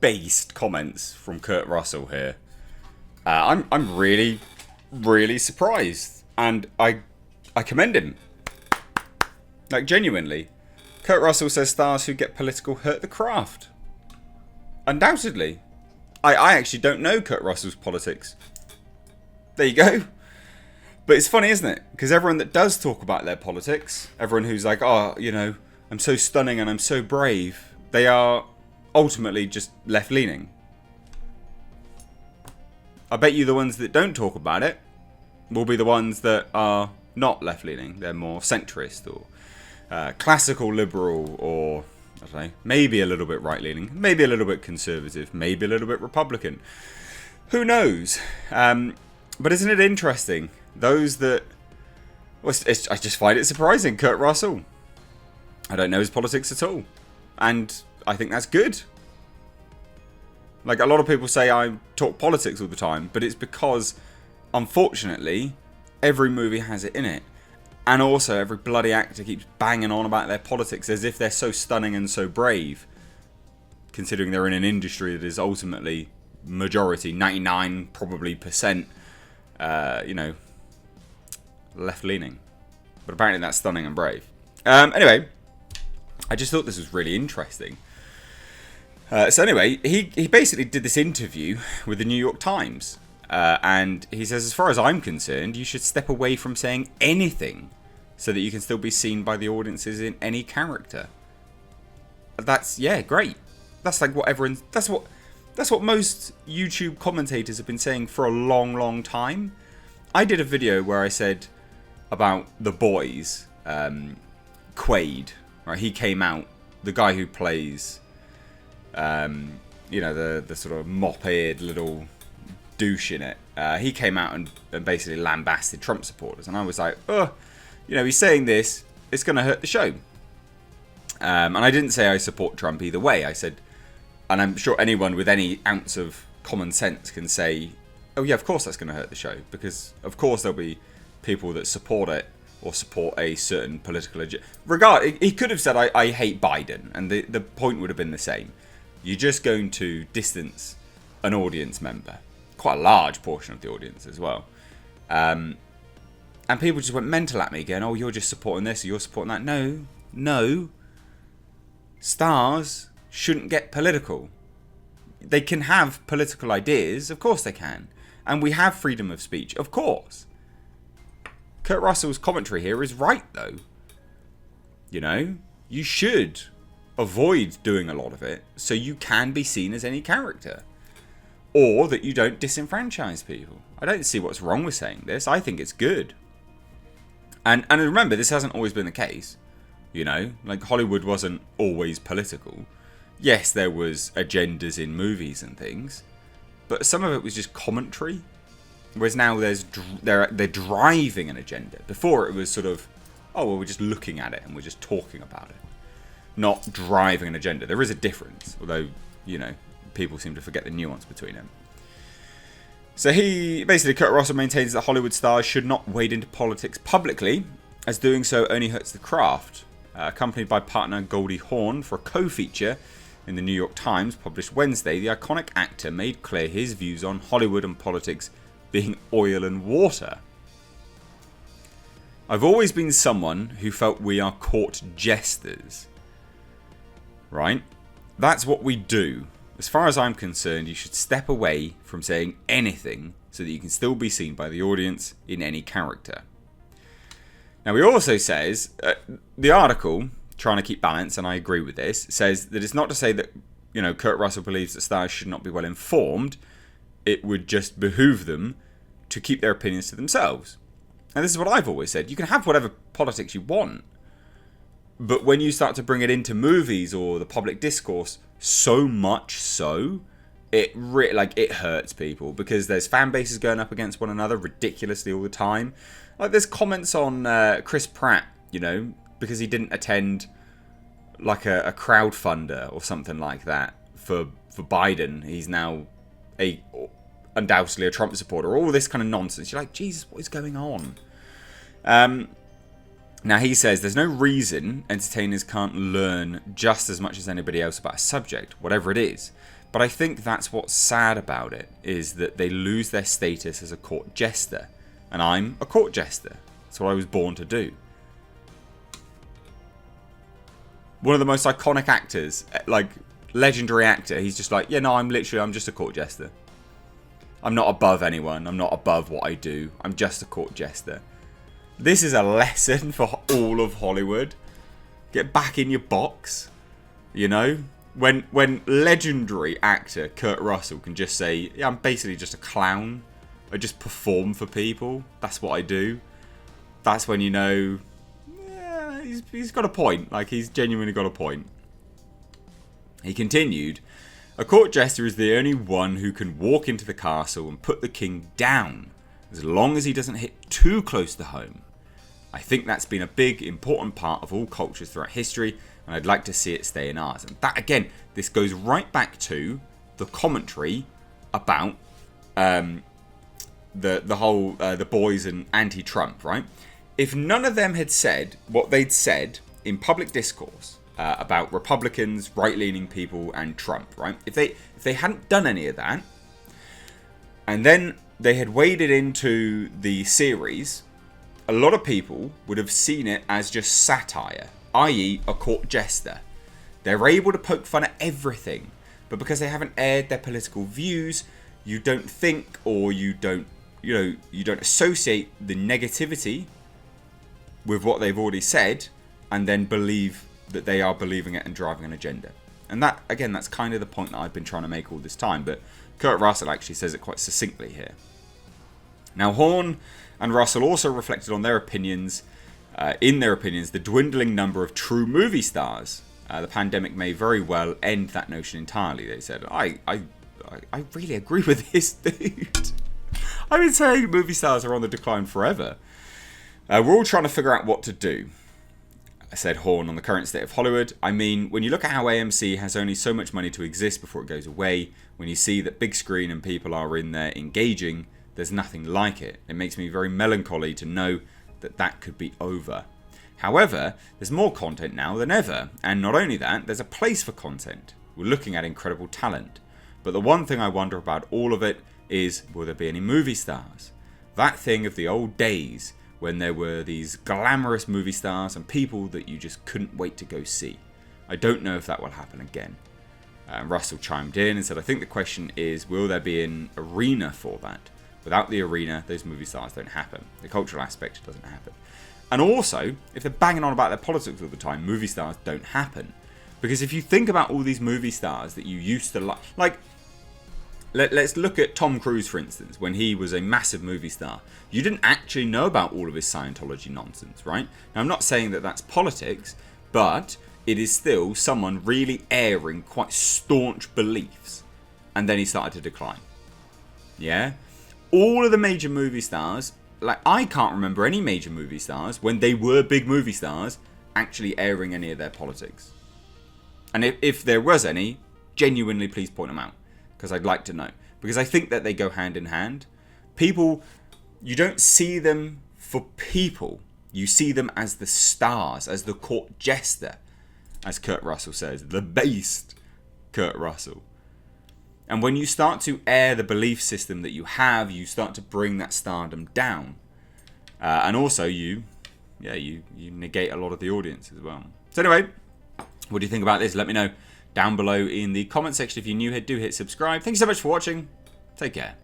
Based comments from Kurt Russell here. I'm really surprised, and I commend him. Like, genuinely. Kurt Russell says stars who get political hurt the craft. Undoubtedly. I actually don't know Kurt Russell's politics. There you go. But it's funny, isn't it? Because everyone that does talk about their politics, everyone who's like, oh, I'm so stunning and I'm so brave, they are ultimately just left-leaning. I bet you the ones that don't talk about it will be the ones that are not left-leaning. They're more centrist or classical liberal, or I don't know, maybe a little bit right-leaning, maybe a little bit conservative, maybe a little bit Republican. Who knows? But isn't it interesting? Those that... Well, I just find it surprising. Kurt Russell. I don't know his politics at all. And I think that's good. Like, a lot of people say I talk politics all the time, but it's because, unfortunately, every movie has it in it. And also, every bloody actor keeps banging on about their politics as if they're so stunning and so brave, considering they're in an industry that is ultimately majority, 99 probably percent, left-leaning. But apparently that's stunning and brave. Anyway, I just thought this was really interesting. So anyway, he basically did this interview with the New York Times. And he says, as far as I'm concerned, you should step away from saying anything so that you can still be seen by the audiences in any character. That's, yeah, great. That's like what everyone... That's what most YouTube commentators have been saying for a long time. I did a video where I said about The Boys, Quaid, right? He came out, the guy who plays, the sort of mop-eared little douche in it. He came out and basically lambasted Trump supporters, and I was like, he's saying this, it's going to hurt the show. And I didn't say I support Trump either way. I said, and I'm sure anyone with any ounce of common sense can say, oh yeah, of course that's going to hurt the show, because of course there'll be people that support it or support a certain political agenda. He could have said, I hate Biden, and the point would have been the same. You're just going to distance an audience member, quite a large portion of the audience as well. And people just went mental at me again. Oh, you're just supporting this, or you're supporting that. No. Stars shouldn't get political. They can have political ideas, of course they can. And we have freedom of speech, of course. Kurt Russell's commentary here is right, though. You should avoid doing a lot of it so you can be seen as any character. Or that you don't disenfranchise people. I don't see what's wrong with saying this. I think it's good. And remember, this hasn't always been the case. Like Hollywood wasn't always political. Yes, there was agendas in movies and things, but some of it was just commentary. Whereas now they're driving an agenda. Before it was sort of, oh well, we're just looking at it and we're just talking about it, not driving an agenda. There is a difference, although people seem to forget the nuance between them. So Kurt Russell maintains that Hollywood stars should not wade into politics publicly, as doing so only hurts the craft. Accompanied by partner Goldie Hawn for a co-feature in the New York Times published Wednesday, the iconic actor made clear his views on Hollywood and politics being oil and water. I've always been someone who felt we are court jesters. Right? That's what we do. As far as I'm concerned, you should step away from saying anything so that you can still be seen by the audience in any character. Now, he also says, the article, trying to keep balance, and I agree with this, says that it's not to say that, Kurt Russell believes that stars should not be well informed. It would just behoove them to keep their opinions to themselves. And this is what I've always said. You can have whatever politics you want. But when you start to bring it into movies or the public discourse, so much so, it hurts people, because there's fan bases going up against one another ridiculously all the time. Like, there's comments on Chris Pratt, because he didn't attend like a crowdfunder or something like that for Biden. He's now undoubtedly a Trump supporter. All this kind of nonsense. You're like, Jesus, what is going on? Now he says, there's no reason entertainers can't learn just as much as anybody else about a subject, whatever it is. But I think that's what's sad about it, is that they lose their status as a court jester. And I'm a court jester. That's what I was born to do. One of the most iconic actors, like legendary actor, he's just like, yeah, no, I'm just a court jester. I'm not above anyone. I'm not above what I do. I'm just a court jester. This is a lesson for all of Hollywood. Get back in your box. You know? When legendary actor Kurt Russell can just say, yeah, I'm basically just a clown. I just perform for people. That's what I do. That's when you know, yeah, he's got a point. Like, he's genuinely got a point. He continued, a court jester is the only one who can walk into the castle and put the king down, as long as he doesn't hit too close to home. I think that's been a big, important part of all cultures throughout history, and I'd like to see it stay in ours. And that, again, this goes right back to the commentary about the whole the boys and anti-Trump, right? If none of them had said what they'd said in public discourse about Republicans, right-leaning people, and Trump, right? If they hadn't done any of that, and then they had waded into the series, a lot of people would have seen it as just satire, i.e. a court jester. They're able to poke fun at everything, but because they haven't aired their political views, you don't think, or you don't associate the negativity with what they've already said, and then believe that they are believing it and driving an agenda. And that, again, that's kind of the point that I've been trying to make all this time, but Kurt Russell actually says it quite succinctly here. Now, Horn and Russell also reflected on their opinions, the dwindling number of true movie stars. The pandemic may very well end that notion entirely, they said. I really agree with this, dude. I've been saying movie stars are on the decline forever. We're all trying to figure out what to do, said Horn on the current state of Hollywood. I mean, when you look at how AMC has only so much money to exist before it goes away, when you see that big screen and people are in there engaging, there's nothing like it. It makes me very melancholy to know that that could be over. However, there's more content now than ever, and not only that, there's a place for content. We're looking at incredible talent. But the one thing I wonder about all of it is, will there be any movie stars? That thing of the old days when there were these glamorous movie stars and people that you just couldn't wait to go see. I don't know if that will happen again. Russell chimed in and said, I think the question is, will there be an arena for that? Without the arena, those movie stars don't happen. The cultural aspect doesn't happen. And also, if they're banging on about their politics all the time, movie stars don't happen. Because if you think about all these movie stars that you used to like, let's look at Tom Cruise, for instance, when he was a massive movie star. You didn't actually know about all of his Scientology nonsense, right? Now, I'm not saying that that's politics, but it is still someone really airing quite staunch beliefs. And then he started to decline. Yeah? All of the major movie stars, like, I can't remember any major movie stars, when they were big movie stars, actually airing any of their politics. And if there was any, genuinely please point them out. Because I'd like to know. Because I think that they go hand in hand. People, you don't see them for people. You see them as the stars, as the court jester. As Kurt Russell says, the based Kurt Russell. And when you start to air the belief system that you have, you start to bring that stardom down. And also you negate a lot of the audience as well. So anyway, what do you think about this? Let me know down below in the comment section. If you're new here, do hit subscribe. Thank you so much for watching. Take care.